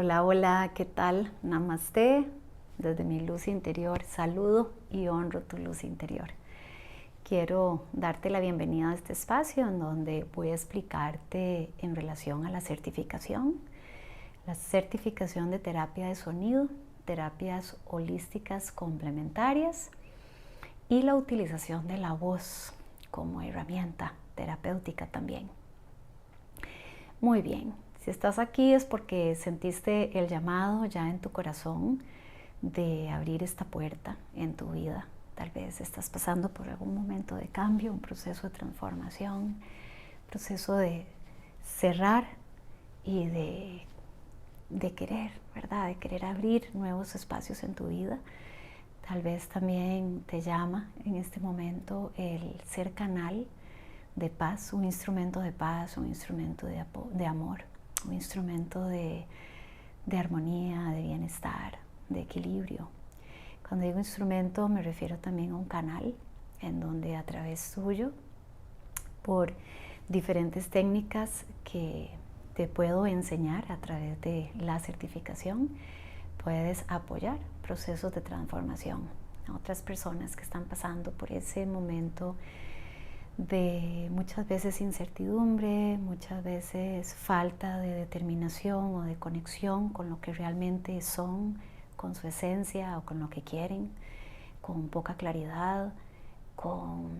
Hola, hola, ¿qué tal? Namaste. Desde mi luz interior saludo y honro tu luz interior. Quiero darte la bienvenida a este espacio en donde voy a explicarte en relación a la certificación de terapia de sonido, terapias holísticas complementarias y la utilización de la voz como herramienta terapéutica también. Muy bien, si estás aquí es porque sentiste el llamado ya en tu corazón de abrir esta puerta en tu vida. Tal vez estás pasando por algún momento de cambio, un proceso de transformación, proceso de cerrar y de querer, ¿verdad? De querer abrir nuevos espacios en tu vida. Tal vez también te llama en este momento el ser canal de paz, un instrumento de paz, un instrumento de amor, un instrumento de armonía, de bienestar, de equilibrio. Cuando digo instrumento me refiero también a un canal en donde a través tuyo, por diferentes técnicas que te puedo enseñar a través de la certificación, puedes apoyar procesos de transformación a otras personas que están pasando por ese momento de muchas veces incertidumbre, muchas veces falta de determinación o de conexión con lo que realmente son, con su esencia o con lo que quieren, con poca claridad, con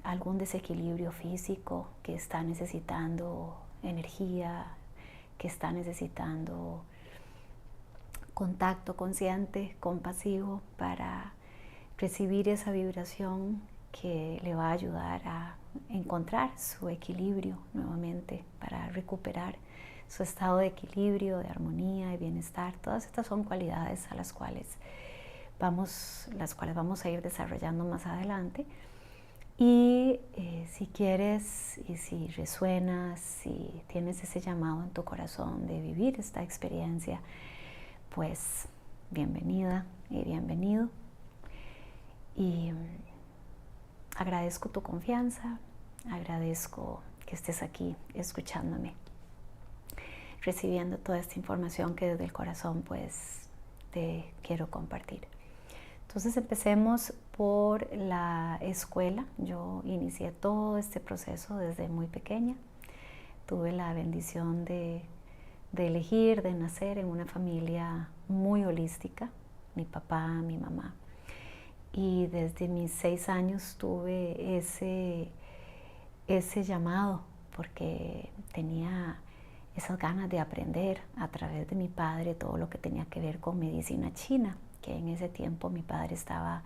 algún desequilibrio físico que está necesitando energía, que está necesitando contacto consciente, compasivo para recibir esa vibración que le va a ayudar a encontrar su equilibrio nuevamente, para recuperar su estado de equilibrio, de armonía, de bienestar. Todas estas son cualidades a las cuales vamos a ir desarrollando más adelante. Y si quieres y si resuenas, si tienes ese llamado en tu corazón de vivir esta experiencia, pues bienvenida y bienvenido. Y agradezco tu confianza, agradezco que estés aquí escuchándome, recibiendo toda esta información que desde el corazón pues te quiero compartir. Entonces empecemos por la escuela. Yo inicié todo este proceso desde muy pequeña. Tuve la bendición de elegir, de nacer en una familia muy holística, mi papá, mi mamá. Y desde mis 6 años tuve ese llamado porque tenía esas ganas de aprender a través de mi padre todo lo que tenía que ver con medicina china, que en ese tiempo mi padre estaba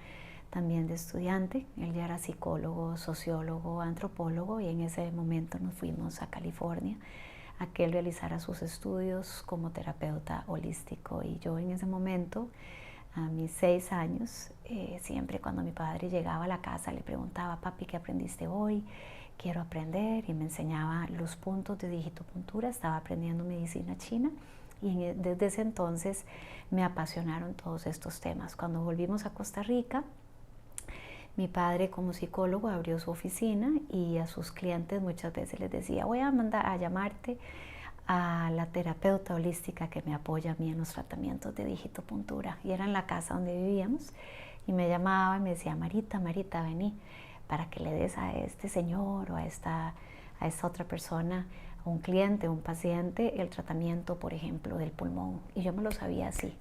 también de estudiante. Él ya era psicólogo, sociólogo, antropólogo, y en ese momento nos fuimos a California a que él realizara sus estudios como terapeuta holístico. Y yo en ese momento, a mis 6 años, siempre cuando mi padre llegaba a la casa le preguntaba: papi, ¿qué aprendiste hoy? Quiero aprender. Y me enseñaba los puntos de digitopuntura. Estaba aprendiendo medicina china y desde ese entonces me apasionaron todos estos temas. Cuando volvimos a Costa Rica, mi padre como psicólogo abrió su oficina y a sus clientes muchas veces les decía: voy a mandar a llamarte a la terapeuta holística que me apoya a mí en los tratamientos de digitopuntura. Y era en la casa donde vivíamos y me llamaba y me decía: Marita, vení para que le des a este señor o a esta otra persona, a un cliente, un paciente, el tratamiento, por ejemplo, del pulmón. Y yo me lo sabía así.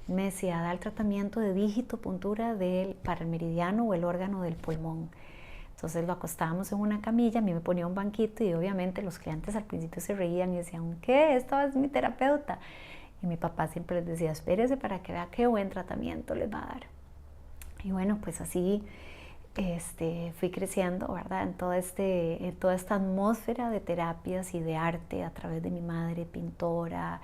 Me decía: da el tratamiento de digitopuntura para el meridiano o el órgano del pulmón. Entonces lo acostábamos en una camilla, a mí me ponía un banquito y obviamente los clientes al principio se reían y decían: ¿qué? Esta es mi terapeuta. Y mi papá siempre les decía: espérese para que vea qué buen tratamiento les va a dar. Y bueno, pues así fui creciendo, ¿verdad? En toda esta atmósfera de terapias y de arte a través de mi madre, pintora,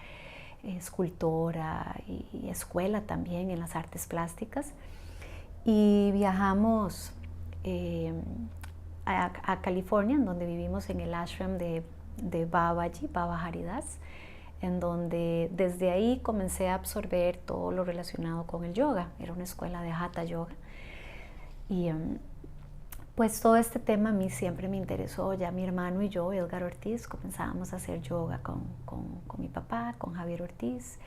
escultora y escuela también en las artes plásticas. Y viajamos a California, en donde vivimos en el ashram de Babaji, Baba Haridas, en donde desde ahí comencé a absorber todo lo relacionado con el yoga. Era una escuela de Hatha Yoga. Y pues todo este tema a mí siempre me interesó. Ya mi hermano y yo, Edgar Ortiz, comenzábamos a hacer yoga con mi papá, con Javier Ortiz.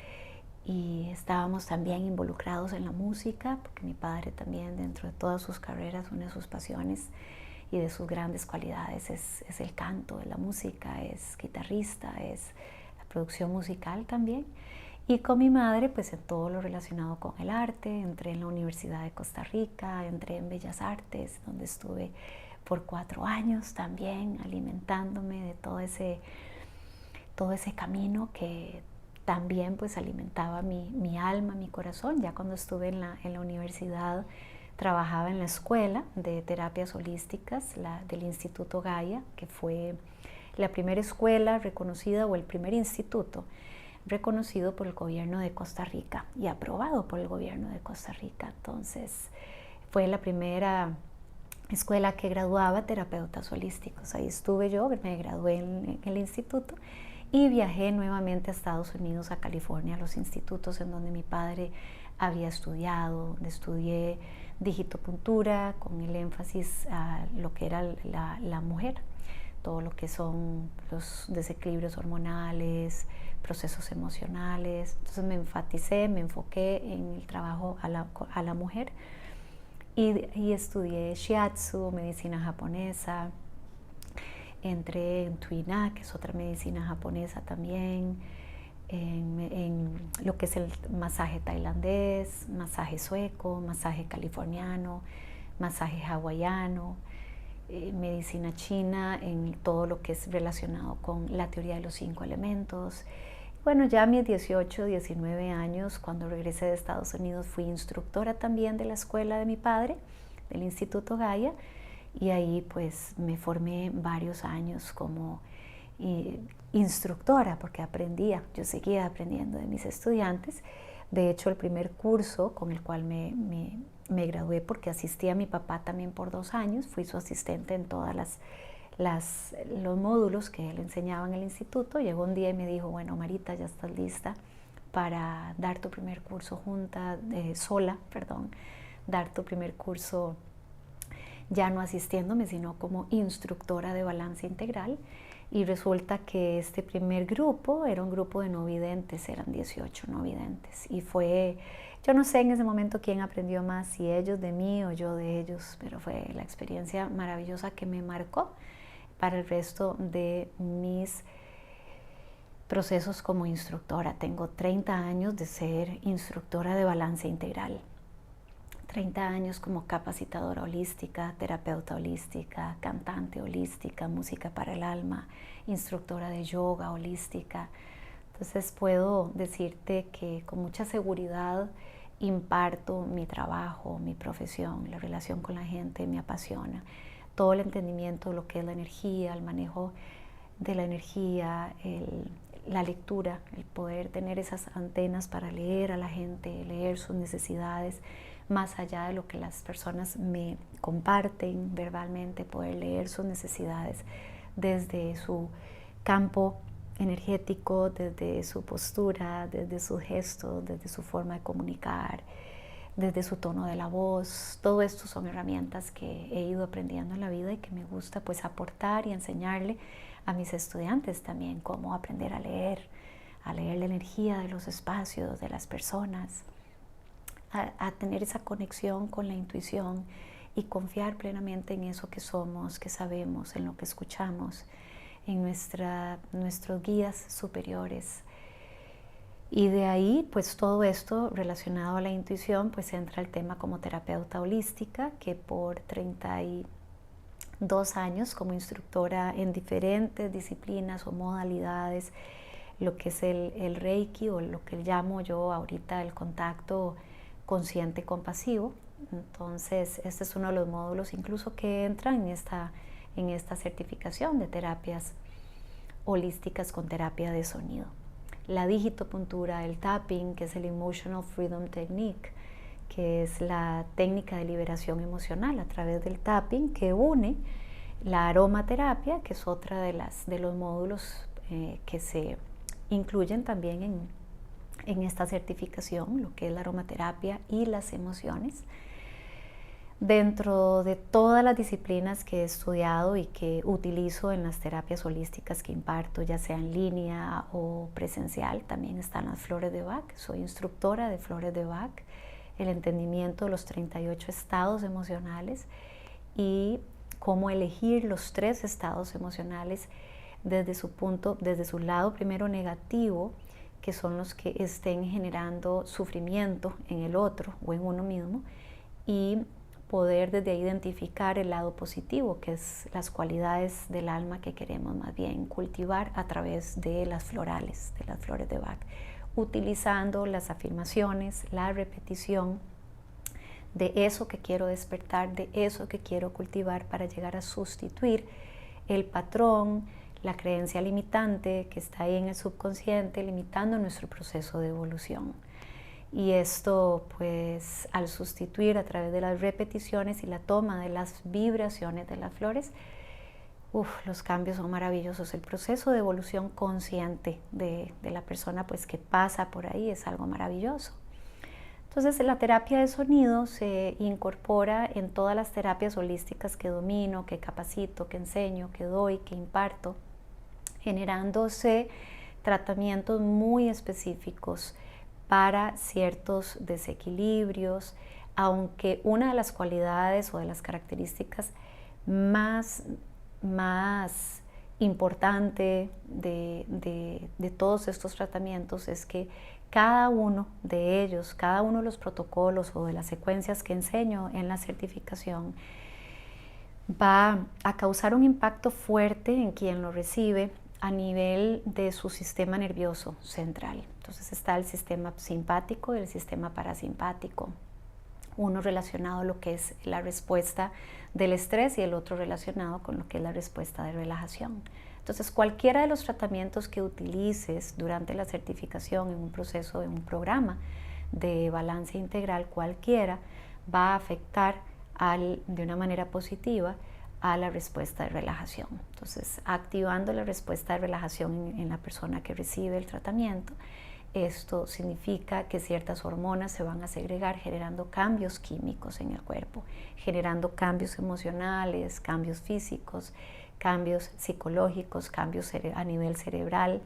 y estábamos también involucrados en la música, porque mi padre también, dentro de todas sus carreras, una de sus pasiones y de sus grandes cualidades es el canto, es la música, es guitarrista, es la producción musical también. Y con mi madre, pues en todo lo relacionado con el arte. Entré en la Universidad de Costa Rica, entré en Bellas Artes, donde estuve por 4 años también alimentándome de todo ese camino que también pues alimentaba mi alma, mi corazón. Ya cuando estuve en la universidad, trabajaba en la escuela de terapias holísticas del Instituto Gaia, que fue la primera escuela reconocida, o el primer instituto reconocido por el gobierno de Costa Rica y aprobado por el gobierno de Costa Rica. Entonces fue la primera escuela que graduaba terapeutas holísticos. Ahí estuve yo, me gradué en el instituto y viajé nuevamente a Estados Unidos, a California, a los institutos en donde mi padre había estudiado, donde estudié digitopuntura con el énfasis a lo que era la mujer, todo lo que son los desequilibrios hormonales, procesos emocionales. Entonces me enfoqué en el trabajo a la mujer y estudié shiatsu, medicina japonesa. Entré en Tuina, que es otra medicina japonesa también, en lo que es el masaje tailandés, masaje sueco, masaje californiano, masaje hawaiano, medicina china, en todo lo que es relacionado con la teoría de los 5 elementos. Bueno, ya a mis 18, 19 años, cuando regresé de Estados Unidos, fui instructora también de la escuela de mi padre, del Instituto Gaia, y ahí pues me formé varios años como instructora, porque aprendía, yo seguía aprendiendo de mis estudiantes. De hecho, el primer curso con el cual me gradué, porque asistí a mi papá también por 2 años, fui su asistente en todas los módulos que él enseñaba en el instituto. Llegó un día y me dijo, bueno, Marita, ya estás lista para dar tu primer curso dar tu primer curso ya no asistiéndome, sino como instructora de balance integral. Y resulta que este primer grupo era un grupo de no videntes, eran 18 no videntes. Y fue, yo no sé en ese momento quién aprendió más, si ellos de mí o yo de ellos, pero fue la experiencia maravillosa que me marcó para el resto de mis procesos como instructora. Tengo 30 años de ser instructora de balance integral. 30 años como capacitadora holística, terapeuta holística, cantante holística, música para el alma, instructora de yoga holística. Entonces puedo decirte que con mucha seguridad imparto mi trabajo, mi profesión, la relación con la gente me apasiona. Todo el entendimiento de lo que es la energía, el manejo de la energía, la lectura, el poder tener esas antenas para leer a la gente, leer sus necesidades, más allá de lo que las personas me comparten verbalmente, poder leer sus necesidades desde su campo energético, desde su postura, desde sus gestos, desde su forma de comunicar, desde su tono de la voz. Todo esto son herramientas que he ido aprendiendo en la vida y que me gusta pues aportar y enseñarle a mis estudiantes también cómo aprender a leer la energía de los espacios, de las personas, a tener esa conexión con la intuición y confiar plenamente en eso que somos, que sabemos, en lo que escuchamos, en nuestros guías superiores. Y de ahí, pues todo esto relacionado a la intuición, pues entra el tema como terapeuta holística, que por 32 años como instructora en diferentes disciplinas o modalidades, lo que es el Reiki, o lo que llamo yo ahorita el contacto consciente compasivo. Entonces este es uno de los módulos incluso que entran en esta certificación de terapias holísticas con terapia de sonido. La digitopuntura, el tapping, que es el Emotional Freedom Technique, que es la técnica de liberación emocional a través del tapping, que une la aromaterapia, que es otra de los módulos que se incluyen también en esta certificación, lo que es la aromaterapia y las emociones. Dentro de todas las disciplinas que he estudiado y que utilizo en las terapias holísticas que imparto, ya sea en línea o presencial, también están las flores de Bach. Soy instructora de flores de Bach, el entendimiento de los 38 estados emocionales y cómo elegir los 3 estados emocionales desde su lado primero negativo, que son los que estén generando sufrimiento en el otro o en uno mismo, y poder desde ahí identificar el lado positivo, que es las cualidades del alma que queremos más bien cultivar a través de las florales, de las flores de Bach, utilizando las afirmaciones, la repetición de eso que quiero despertar, de eso que quiero cultivar para llegar a sustituir el patrón, la creencia limitante que está ahí en el subconsciente, limitando nuestro proceso de evolución. Y esto, pues, al sustituir a través de las repeticiones y la toma de las vibraciones de las flores, los cambios son maravillosos. El proceso de evolución consciente de la persona, pues, que pasa por ahí es algo maravilloso. Entonces, la terapia de sonido se incorpora en todas las terapias holísticas que domino, que capacito, que enseño, que doy, que imparto, generándose tratamientos muy específicos para ciertos desequilibrios, aunque una de las cualidades o de las características más importante de todos estos tratamientos es que cada uno de ellos, cada uno de los protocolos o de las secuencias que enseño en la certificación va a causar un impacto fuerte en quien lo recibe a nivel de su sistema nervioso central. Entonces está el sistema simpático y el sistema parasimpático, uno relacionado a lo que es la respuesta del estrés y el otro relacionado con lo que es la respuesta de relajación. Entonces, cualquiera de los tratamientos que utilices durante la certificación en un proceso, en un programa de balance integral, cualquiera va a afectar de una manera positiva a la respuesta de relajación. Entonces, activando la respuesta de relajación en la persona que recibe el tratamiento, esto significa que ciertas hormonas se van a segregar generando cambios químicos en el cuerpo, generando cambios emocionales, cambios físicos, cambios psicológicos, cambios a nivel cerebral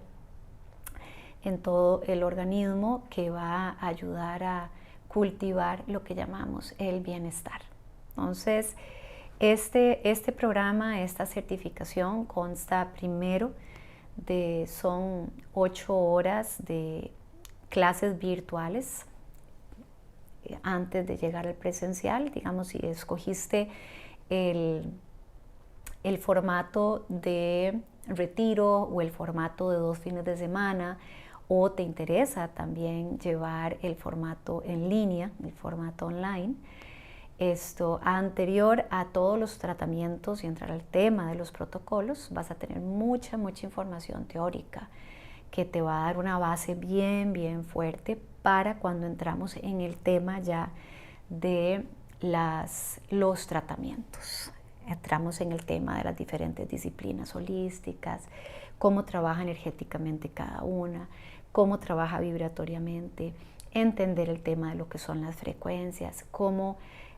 en todo el organismo, que va a ayudar a cultivar lo que llamamos el bienestar. Entonces, este programa, esta certificación consta primero son 8 horas de clases virtuales antes de llegar al presencial. Digamos, si escogiste el formato de retiro o el formato de 2 fines de semana, o te interesa también llevar el formato en línea, el formato online, esto anterior a todos los tratamientos y entrar al tema de los protocolos, vas a tener mucha información teórica que te va a dar una base bien fuerte para cuando entramos en el tema ya de los tratamientos. Entramos en el tema de las diferentes disciplinas holísticas, cómo trabaja energéticamente cada una, cómo trabaja vibratoriamente, entender el tema de lo que son las frecuencias, cómo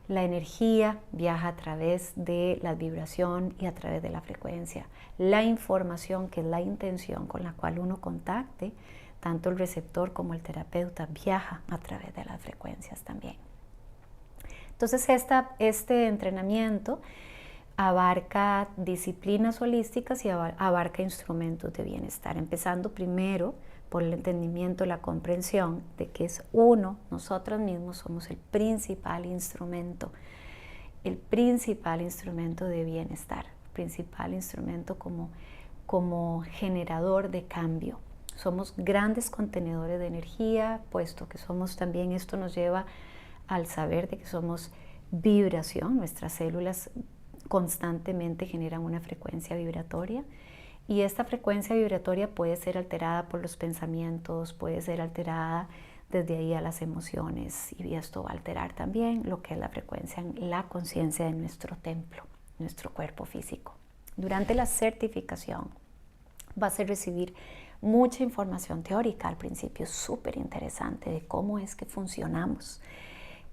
la energía viaja a través de la vibración y a través de la frecuencia. La información, que es la intención con la cual uno contacte, tanto el receptor como el terapeuta, viaja a través de las frecuencias también. Entonces, este entrenamiento abarca disciplinas holísticas y abarca instrumentos de bienestar, empezando primero por el entendimiento, la comprensión de que nosotros mismos somos el principal instrumento de bienestar, principal instrumento como generador de cambio. Somos grandes contenedores de energía, puesto que somos también, esto nos lleva al saber de que somos vibración. Nuestras células constantemente generan una frecuencia vibratoria, y esta frecuencia vibratoria puede ser alterada por los pensamientos, puede ser alterada desde ahí a las emociones, y esto va a alterar también lo que es la frecuencia en la conciencia de nuestro templo, nuestro cuerpo físico. Durante la certificación vas a recibir mucha información teórica al principio, súper interesante, de cómo es que funcionamos,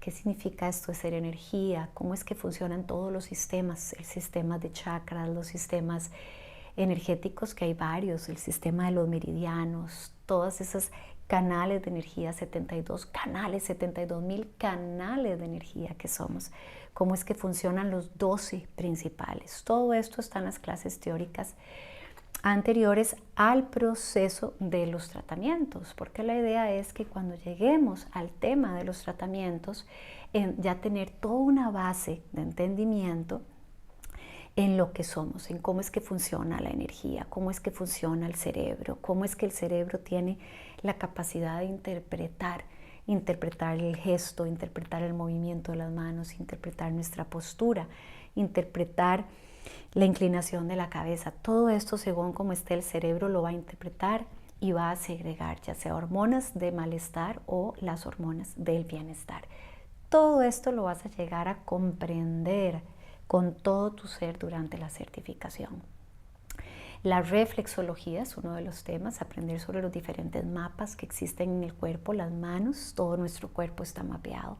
¿Qué significa esto de ser energía? ¿Cómo es que funcionan todos los sistemas? El sistema de chakras, los sistemas energéticos, que hay varios, el sistema de los meridianos, todas esas canales de energía, 72 canales, 72,000 canales de energía que somos. Cómo es que funcionan los 12 principales. Todo esto está en las clases teóricas anteriores al proceso de los tratamientos, porque la idea es que cuando lleguemos al tema de los tratamientos, ya tener toda una base de entendimiento en lo que somos, en cómo es que funciona la energía, cómo es que funciona el cerebro, cómo es que el cerebro tiene la capacidad de interpretar el gesto, interpretar el movimiento de las manos, interpretar nuestra postura, interpretar la inclinación de la cabeza. Todo esto, según cómo esté el cerebro, lo va a interpretar y va a segregar, ya sea hormonas de malestar o las hormonas del bienestar. Todo esto lo vas a llegar a comprender con todo tu ser durante la certificación. La reflexología es uno de los temas, aprender sobre los diferentes mapas que existen en el cuerpo, las manos, todo nuestro cuerpo está mapeado,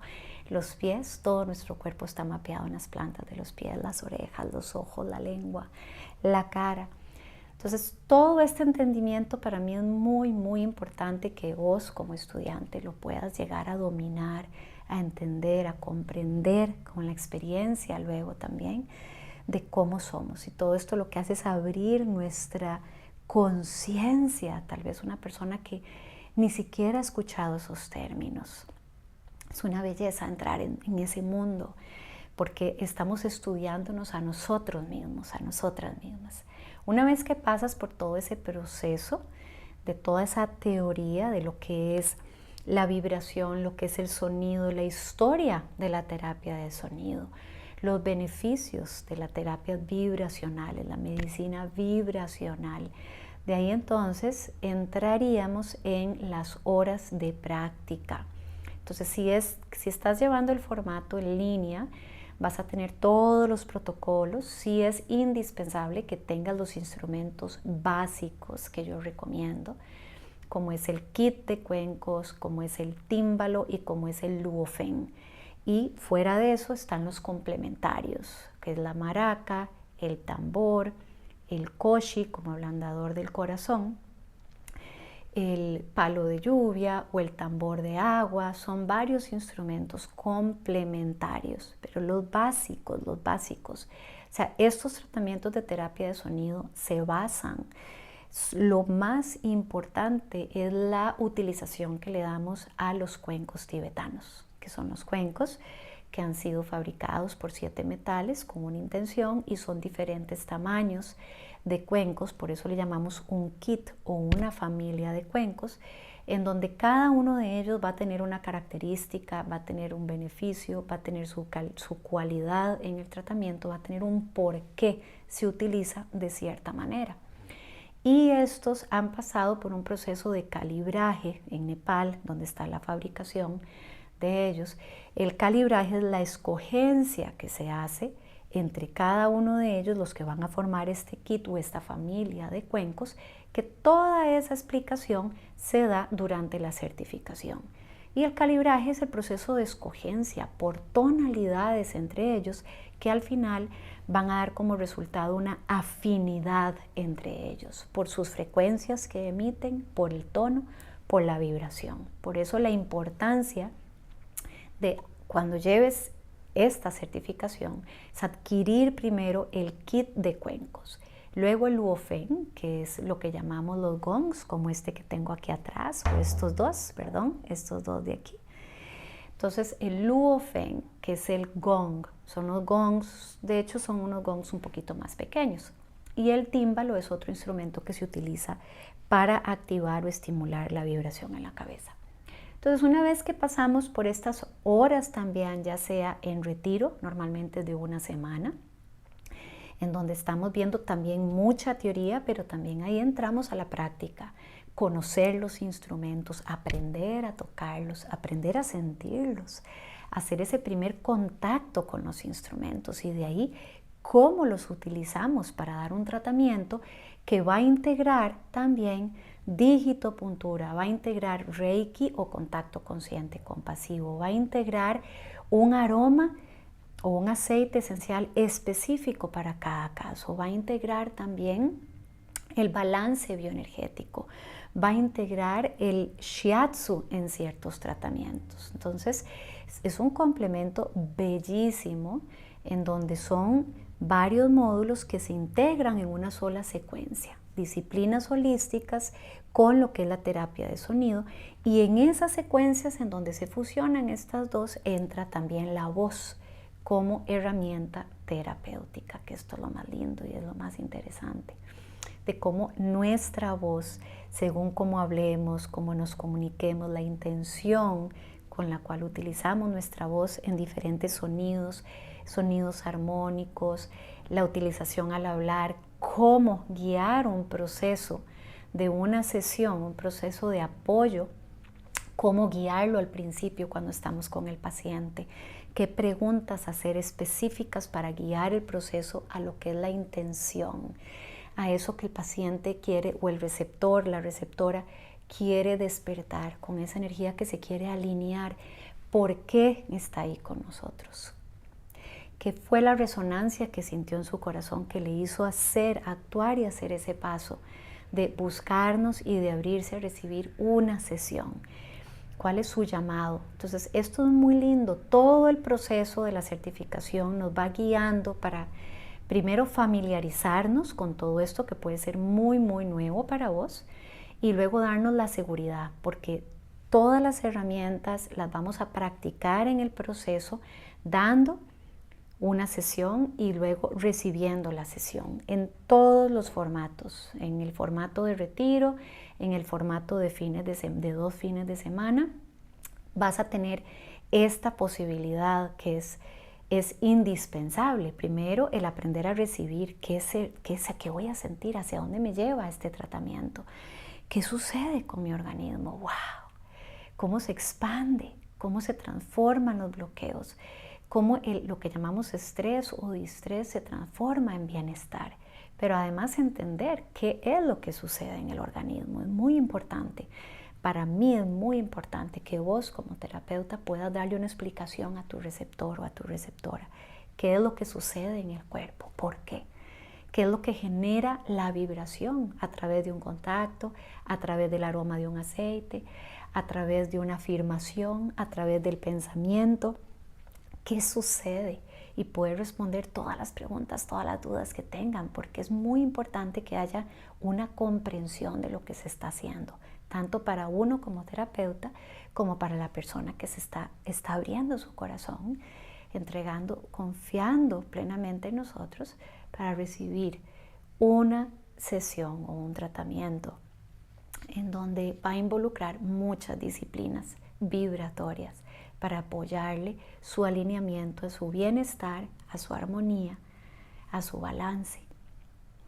los pies, todo nuestro cuerpo está mapeado en las plantas de los pies, las orejas, los ojos, la lengua, la cara. Entonces, todo este entendimiento para mí es muy, muy importante que vos como estudiante lo puedas llegar a dominar, a entender, a comprender con la experiencia luego también de cómo somos. Y todo esto lo que hace es abrir nuestra conciencia. Tal vez una persona que ni siquiera ha escuchado esos términos. Es una belleza entrar en ese mundo, porque estamos estudiándonos a nosotros mismos, a nosotras mismas. Una vez que pasas por todo ese proceso, de toda esa teoría de lo que es la vibración, lo que es el sonido, la historia de la terapia de sonido, los beneficios de la terapia vibracional, la medicina vibracional. De ahí entonces entraríamos en las horas de práctica. Entonces, si estás llevando el formato en línea, vas a tener todos los protocolos. Sí es indispensable que tengas los instrumentos básicos que yo recomiendo, como es el kit de cuencos, como es el tímbalo y como es el luofen. Y fuera de eso están los complementarios, que es la maraca, el tambor, el koshi como ablandador del corazón, el palo de lluvia o el tambor de agua. Son varios instrumentos complementarios, pero los básicos. O sea, estos tratamientos de terapia de sonido se basan. Lo más importante es la utilización que le damos a los cuencos tibetanos, que son los cuencos que han sido fabricados por 7 metales con una intención y son diferentes tamaños de cuencos, por eso le llamamos un kit o una familia de cuencos, en donde cada uno de ellos va a tener una característica, va a tener un beneficio, va a tener su cualidad en el tratamiento, va a tener un por qué se utiliza de cierta manera. Y estos han pasado por un proceso de calibraje en Nepal, donde está la fabricación de ellos. El calibraje es la escogencia que se hace entre cada uno de ellos, los que van a formar este kit o esta familia de cuencos, que toda esa explicación se da durante la certificación. Y el calibraje es el proceso de escogencia por tonalidades entre ellos, que al final van a dar como resultado una afinidad entre ellos, por sus frecuencias que emiten, por el tono, por la vibración. Por eso la importancia de cuando lleves esta certificación es adquirir primero el kit de cuencos, luego el luofen, que es lo que llamamos los gongs, como este que tengo aquí atrás, o estos dos de aquí. Entonces el luofen, que es el gong, son los gongs, de hecho son unos gongs un poquito más pequeños, y el tímbalo es otro instrumento que se utiliza para activar o estimular la vibración en la cabeza. Entonces, una vez que pasamos por estas horas también, ya sea en retiro, normalmente de una semana, en donde estamos viendo también mucha teoría, pero también ahí entramos a la práctica, conocer los instrumentos, aprender a tocarlos, aprender a sentirlos, hacer ese primer contacto con los instrumentos y de ahí cómo los utilizamos para dar un tratamiento que va a integrar también digitopuntura, va a integrar Reiki o contacto consciente compasivo, va a integrar un aroma o un aceite esencial específico para cada caso, va a integrar también el balance bioenergético, va a integrar el shiatsu en ciertos tratamientos. Entonces, es un complemento bellísimo en donde son varios módulos que se integran en una sola secuencia, disciplinas holísticas con lo que es la terapia de sonido, y en esas secuencias en donde se fusionan estas dos entra también la voz como herramienta terapéutica, que esto es lo más lindo y es lo más interesante, de cómo nuestra voz, según cómo hablemos, cómo nos comuniquemos, la intención con la cual utilizamos nuestra voz en diferentes sonidos, sonidos armónicos, la utilización al hablar, cómo guiar un proceso de una sesión, un proceso de apoyo, cómo guiarlo al principio cuando estamos con el paciente, qué preguntas hacer específicas para guiar el proceso a lo que es la intención, a eso que el paciente quiere o el receptor, la receptora quiere despertar, con esa energía que se quiere alinear. ¿Por qué está ahí con nosotros? ¿Qué fue la resonancia que sintió en su corazón que le hizo actuar y hacer ese paso de buscarnos y de abrirse a recibir una sesión? ¿Cuál es su llamado? Entonces, esto es muy lindo. Todo el proceso de la certificación nos va guiando para primero familiarizarnos con todo esto que puede ser muy, muy nuevo para vos, y luego darnos la seguridad, porque todas las herramientas las vamos a practicar en el proceso, dando una sesión y luego recibiendo la sesión en todos los formatos, en el formato de retiro, en el formato de 2 fines de semana. Vas a tener esta posibilidad que es indispensable. Primero, el aprender a recibir qué voy a sentir, hacia dónde me lleva este tratamiento, qué sucede con mi organismo, wow, cómo se expande, cómo se transforman los bloqueos, cómo lo que llamamos estrés o distrés se transforma en bienestar. Pero además entender qué es lo que sucede en el organismo es muy importante. Para mí es muy importante que vos como terapeuta puedas darle una explicación a tu receptor o a tu receptora. ¿Qué es lo que sucede en el cuerpo? ¿Por qué? ¿Qué es lo que genera la vibración a través de un contacto, a través del aroma de un aceite, a través de una afirmación, a través del pensamiento? ¿Qué sucede? Y poder responder todas las preguntas, todas las dudas que tengan, porque es muy importante que haya una comprensión de lo que se está haciendo, tanto para uno como terapeuta, como para la persona que está abriendo su corazón, entregando, confiando plenamente en nosotros para recibir una sesión o un tratamiento en donde va a involucrar muchas disciplinas vibratorias para apoyarle su alineamiento, a su bienestar, a su armonía, a su balance.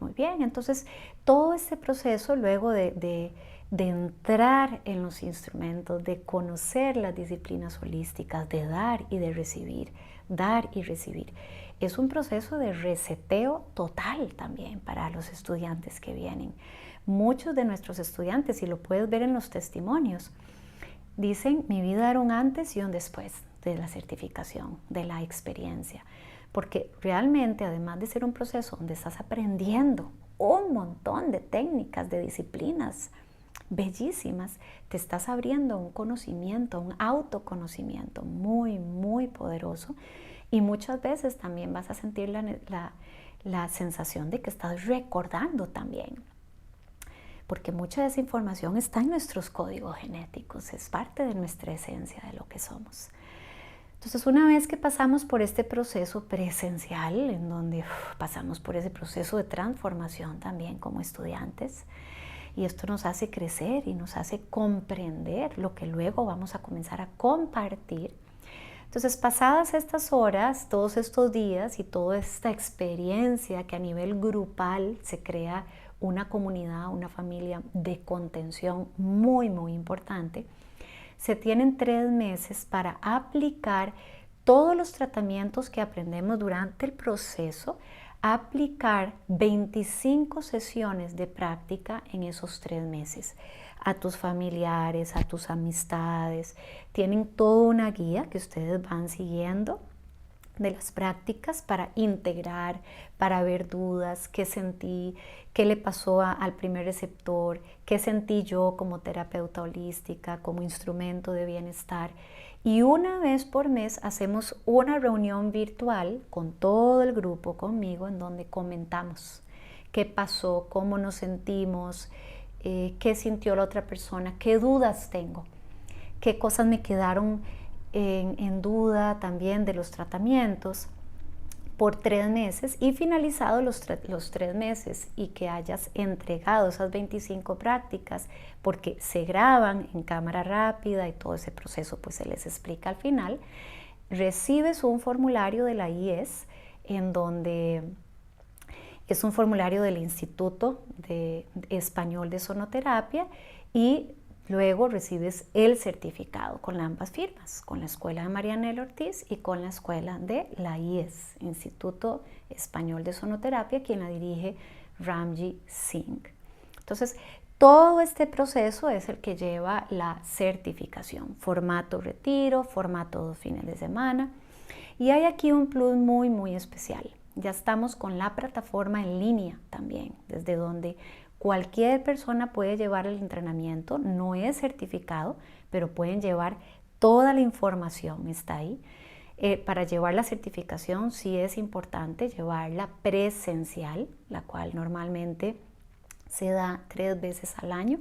Muy bien, entonces todo este proceso luego de entrar en los instrumentos, de conocer las disciplinas holísticas, de dar y de recibir, es un proceso de reseteo total también para los estudiantes que vienen. Muchos de nuestros estudiantes, y lo puedes ver en los testimonios, dicen: mi vida era un antes y un después de la certificación, de la experiencia. Porque realmente, además de ser un proceso donde estás aprendiendo un montón de técnicas, de disciplinas bellísimas, te estás abriendo un conocimiento, un autoconocimiento muy, muy poderoso. Y muchas veces también vas a sentir la sensación de que estás recordando también. Porque mucha de esa información está en nuestros códigos genéticos, es parte de nuestra esencia, de lo que somos. Entonces, una vez que pasamos por este proceso presencial, en donde pasamos por ese proceso de transformación también como estudiantes, y esto nos hace crecer y nos hace comprender lo que luego vamos a comenzar a compartir. Entonces, pasadas estas horas, todos estos días y toda esta experiencia que a nivel grupal se crea una comunidad, una familia de contención muy, muy importante, se tienen 3 meses para aplicar todos los tratamientos que aprendemos durante el proceso aplicar 25 sesiones de práctica en esos 3 meses. A tus familiares, a tus amistades. Tienen toda una guía que ustedes van siguiendo de las prácticas para integrar, para ver dudas, qué sentí, qué le pasó al primer receptor, qué sentí yo como terapeuta holística, como instrumento de bienestar. Y una vez por mes hacemos una reunión virtual con todo el grupo, conmigo, en donde comentamos qué pasó, cómo nos sentimos, qué sintió la otra persona, qué dudas tengo, qué cosas me quedaron en duda también de los tratamientos por 3 meses, y finalizado los 3 meses y que hayas entregado esas 25 prácticas, porque se graban en cámara rápida y todo ese proceso pues se les explica al final, recibes un formulario de la IES, en donde es un formulario del Instituto de Español de Sonoterapia, y luego recibes el certificado con ambas firmas, con la Escuela de Marianela Ortiz y con la Escuela de la IES, Instituto Español de Sonoterapia, quien la dirige Ramji Singh. Entonces, todo este proceso es el que lleva la certificación, formato retiro, formato 2 fines de semana. Y hay aquí un plus muy, muy especial. Ya estamos con la plataforma en línea también, desde donde cualquier persona puede llevar el entrenamiento. No es certificado, pero pueden llevar toda la información, está ahí. Para llevar la certificación sí es importante llevarla presencial, la cual normalmente se da 3 veces al año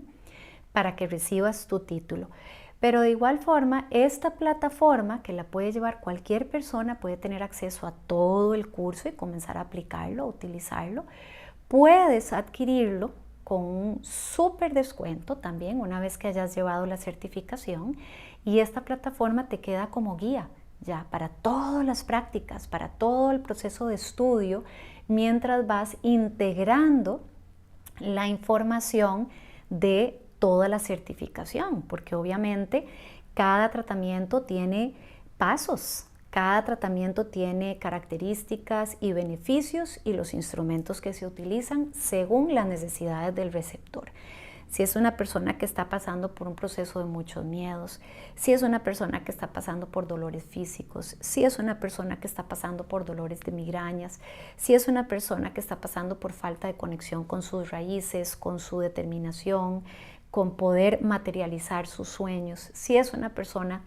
para que recibas tu título. Pero de igual forma, esta plataforma, que la puede llevar cualquier persona, puede tener acceso a todo el curso y comenzar a aplicarlo, a utilizarlo. Puedes adquirirlo con un súper descuento también una vez que hayas llevado la certificación, y esta plataforma te queda como guía ya para todas las prácticas, para todo el proceso de estudio, mientras vas integrando la información de toda la certificación, porque obviamente cada tratamiento tiene pasos, cada tratamiento tiene características y beneficios y los instrumentos que se utilizan según las necesidades del receptor. Si es una persona que está pasando por un proceso de muchos miedos, si es una persona que está pasando por dolores físicos, si es una persona que está pasando por dolores de migrañas, si es una persona que está pasando por falta de conexión con sus raíces, con su determinación, con poder materializar sus sueños, si es una persona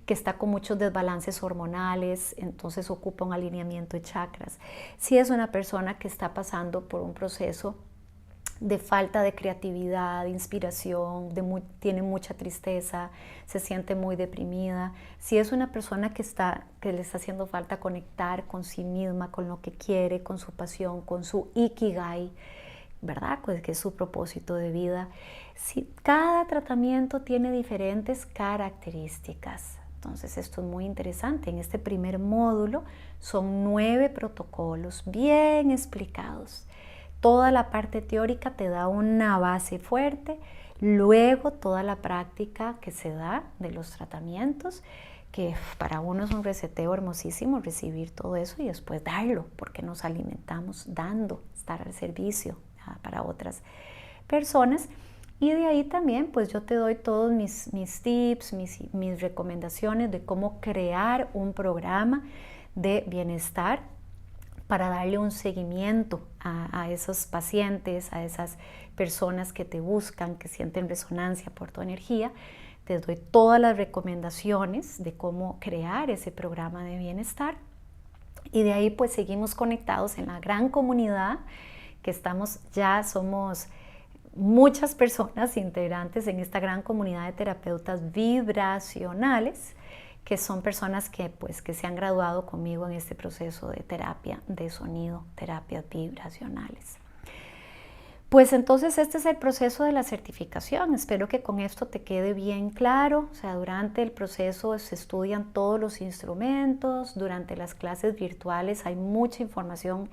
que está con muchos desbalances hormonales, entonces ocupa un alineamiento de chakras, si es una persona que está pasando por un proceso de falta de creatividad, de inspiración, tiene mucha tristeza, se siente muy deprimida, si es una persona que le está haciendo falta conectar con sí misma, con lo que quiere, con su pasión, con su ikigai, ¿verdad? Pues que es su propósito de vida. Si cada tratamiento tiene diferentes características. Entonces esto es muy interesante. En este primer módulo son 9 protocolos bien explicados. Toda la parte teórica te da una base fuerte, luego toda la práctica que se da de los tratamientos, que para uno es un reseteo hermosísimo recibir todo eso y después darlo, porque nos alimentamos dando, estar al servicio para otras personas. Y de ahí también pues yo te doy todos mis tips, mis recomendaciones de cómo crear un programa de bienestar para darle un seguimiento a esos pacientes, a esas personas que te buscan, que sienten resonancia por tu energía. Te doy todas las recomendaciones de cómo crear ese programa de bienestar. Y de ahí pues seguimos conectados en la gran comunidad que somos muchas personas integrantes en esta gran comunidad de terapeutas vibracionales, que son personas que se han graduado conmigo en este proceso de terapia de sonido, terapias vibracionales. Pues entonces este es el proceso de la certificación. Espero que con esto te quede bien claro. O sea, durante el proceso se estudian todos los instrumentos, durante las clases virtuales hay mucha información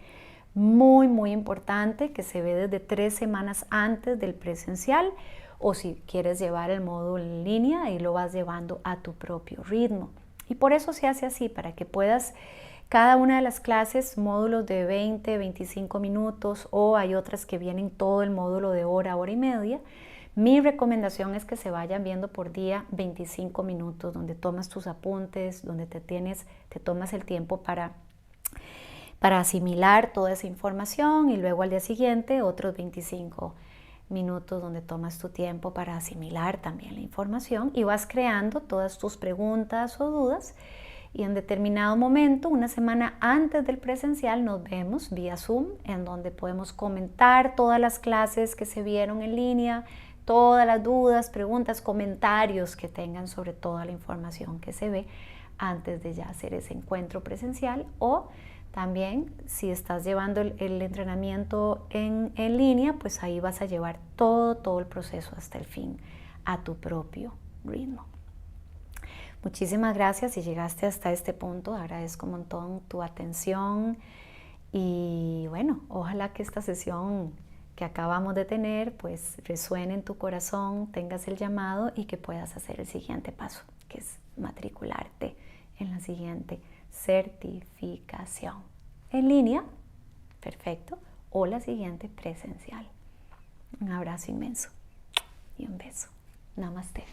muy, muy importante que se ve desde 3 semanas antes del presencial, o si quieres llevar el módulo en línea, ahí lo vas llevando a tu propio ritmo. Y por eso se hace así, para que puedas Cada una de las clases, módulos de 20, 25 minutos, o hay otras que vienen todo el módulo de hora, hora y media. Mi recomendación es que se vayan viendo por día 25 minutos, donde tomas tus apuntes, donde te tomas el tiempo para asimilar toda esa información, y luego al día siguiente otros 25 minutos donde tomas tu tiempo para asimilar también la información, y vas creando todas tus preguntas o dudas, y en determinado momento, una semana antes del presencial, nos vemos vía Zoom, en donde podemos comentar todas las clases que se vieron en línea, todas las dudas, preguntas, comentarios que tengan sobre toda la información que se ve antes de ya hacer ese encuentro presencial. O también, si estás llevando el entrenamiento en línea, pues ahí vas a llevar todo el proceso hasta el fin a tu propio ritmo. Muchísimas gracias si llegaste hasta este punto. Agradezco un montón tu atención y bueno, ojalá que esta sesión que acabamos de tener pues resuene en tu corazón, tengas el llamado y que puedas hacer el siguiente paso, que es matricularte en la siguiente certificación en línea, perfecto, o la siguiente presencial. Un abrazo inmenso y un beso. Namaste.